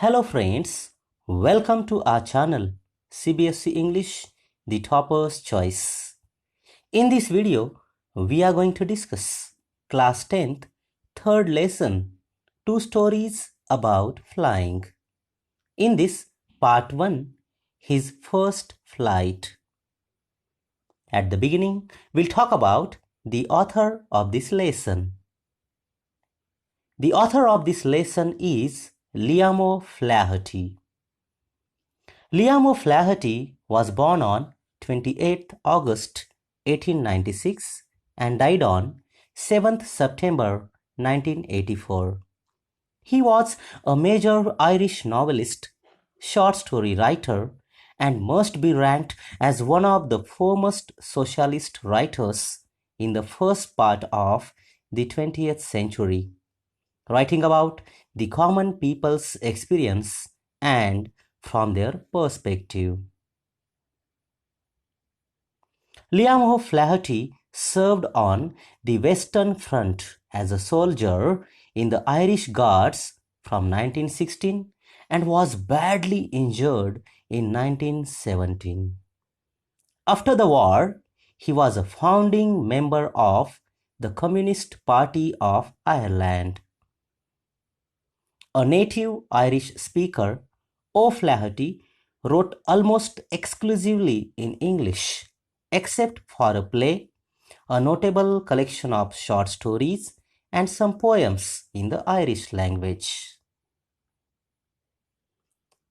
Hello friends, welcome to our channel Cbse English, the topper's choice. In this video, we are going to discuss class 10th third lesson, two stories about flying. In this part 1, his first flight. At the beginning, we'll talk about the author of this lesson. The author of this lesson is Liam O'Flaherty. Liam O'Flaherty was born on 28th August 1896 and died on 7th September 1984. He was a major Irish novelist, short story writer, and must be ranked as one of the foremost socialist writers in the first part of the 20th century, writing about the common people's experience and from their perspective. Liam O'Flaherty served on the Western Front as a soldier in the Irish Guards from 1916 and was badly injured in 1917. After the war, he was a founding member of the Communist Party of Ireland. A native Irish speaker, O'Flaherty wrote almost exclusively in English, except for a play, a notable collection of short stories, and some poems in the Irish language.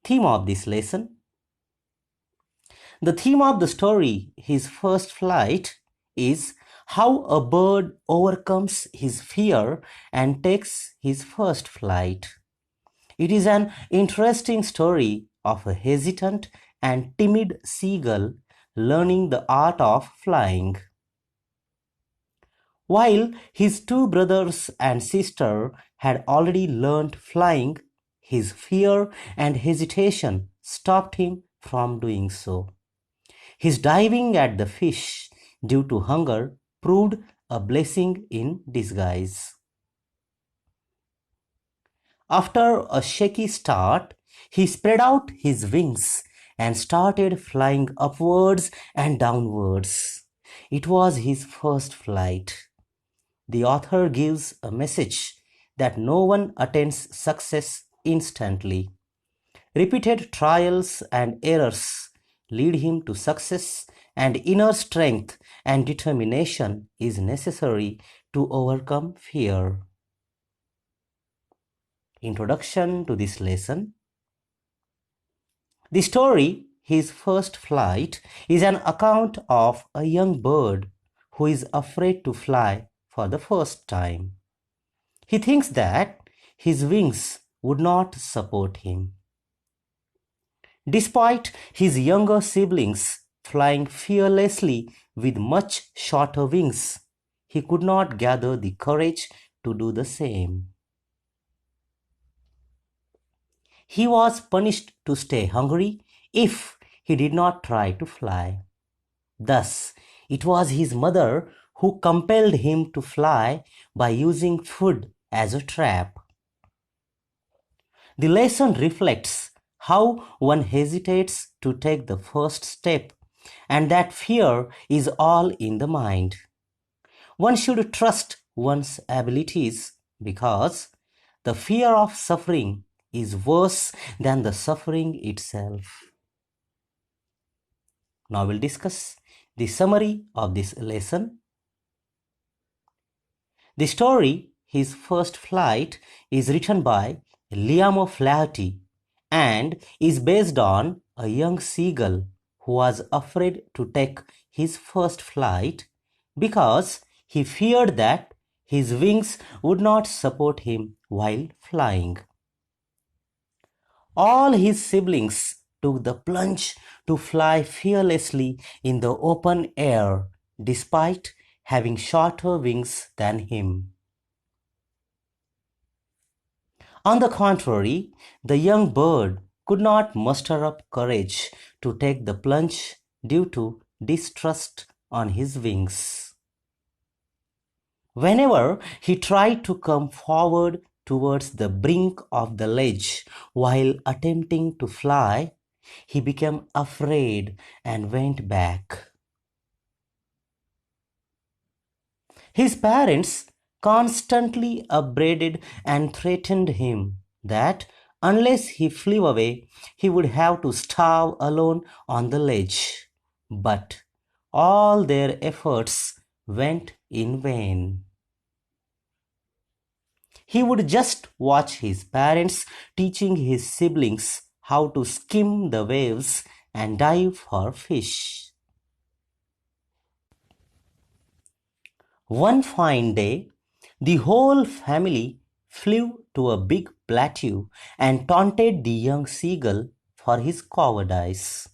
Theme of this lesson. The theme of the story, His First Flight, is how a bird overcomes his fear and takes his first flight. It is an interesting story of a hesitant and timid seagull learning the art of flying. While his two brothers and sister had already learned flying, his fear and hesitation stopped him from doing so. His diving at the fish due to hunger proved a blessing in disguise. After a shaky start, he spread out his wings and started flying upwards and downwards. It was his first flight. The author gives a message that no one attains success instantly. Repeated trials and errors lead him to success, and inner strength and determination is necessary to overcome fear. Introduction to this lesson. The story, His First Flight, is an account of a young bird who is afraid to fly for the first time. He thinks that his wings would not support him. Despite his younger siblings flying fearlessly with much shorter wings, he could not gather the courage to do the same. He was punished to stay hungry if he did not try to fly. Thus, it was his mother who compelled him to fly by using food as a trap. The lesson reflects how one hesitates to take the first step, and that fear is all in the mind. One should trust one's abilities because the fear of suffering is worse than the suffering itself. Now we'll discuss the summary of this lesson. The story, His First Flight, is written by Liam O'Flaherty and is based on a young seagull who was afraid to take his first flight because he feared that his wings would not support him while flying. All his siblings took the plunge to fly fearlessly in the open air, despite having shorter wings than him. On the contrary, the young bird could not muster up courage to take the plunge due to distrust on his wings. Whenever he tried to come forward towards the brink of the ledge while attempting to fly, he became afraid and went back. His parents constantly upbraided and threatened him that unless he flew away, he would have to starve alone on the ledge. But all their efforts went in vain. He would just watch his parents teaching his siblings how to skim the waves and dive for fish. One fine day, the whole family flew to a big plateau and taunted the young seagull for his cowardice.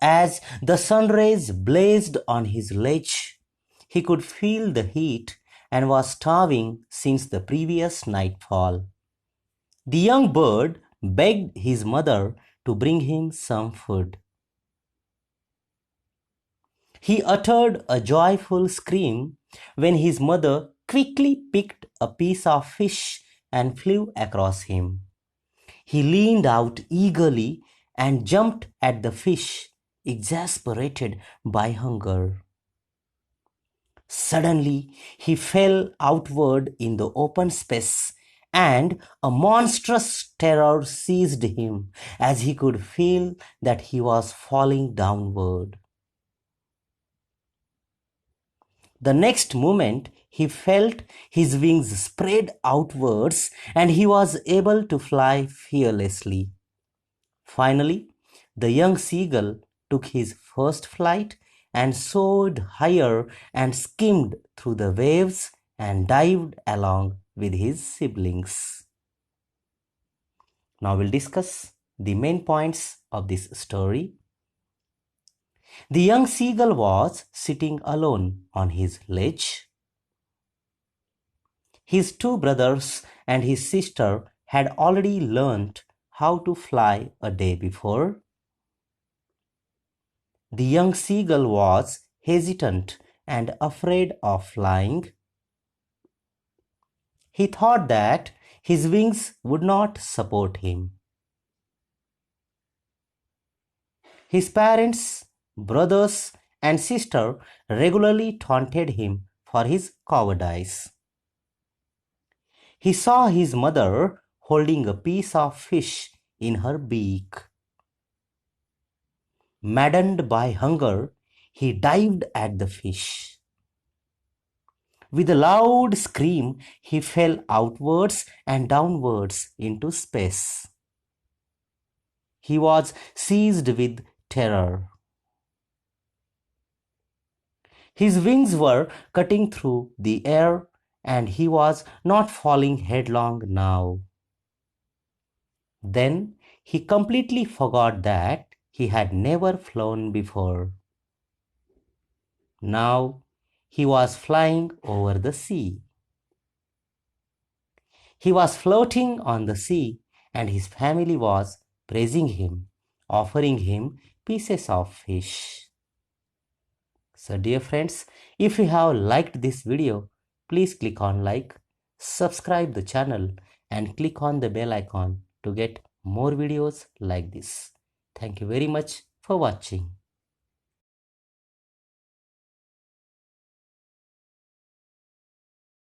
As the sun rays blazed on his ledge, he could feel the heat and was starving since the previous nightfall. The young bird begged his mother to bring him some food. He uttered a joyful scream when his mother quickly picked a piece of fish and flew across him. He leaned out eagerly and jumped at the fish, exasperated by hunger. Suddenly, he fell outward in the open space, and a monstrous terror seized him as he could feel that he was falling downward. The next moment, he felt his wings spread outwards and he was able to fly fearlessly. Finally, the young seagull took his first flight and soared higher and skimmed through the waves and dived along with his siblings. Now we'll discuss the main points of this story. The young seagull was sitting alone on his ledge. His two brothers and his sister had already learnt how to fly a day before. The young seagull was hesitant and afraid of flying. He thought that his wings would not support him. His parents, brothers, and sister regularly taunted him for his cowardice. He saw his mother holding a piece of fish in her beak. Maddened by hunger, he dived at the fish. With a loud scream, he fell outwards and downwards into space. He was seized with terror. His wings were cutting through the air and he was not falling headlong now. Then he completely forgot that he had never flown before. Now he was flying over the sea. He was floating on the sea and his family was praising him, offering him pieces of fish. So dear friends, if you have liked this video, please click on like, subscribe the channel and click on the bell icon to get more videos like this. Thank you very much for watching.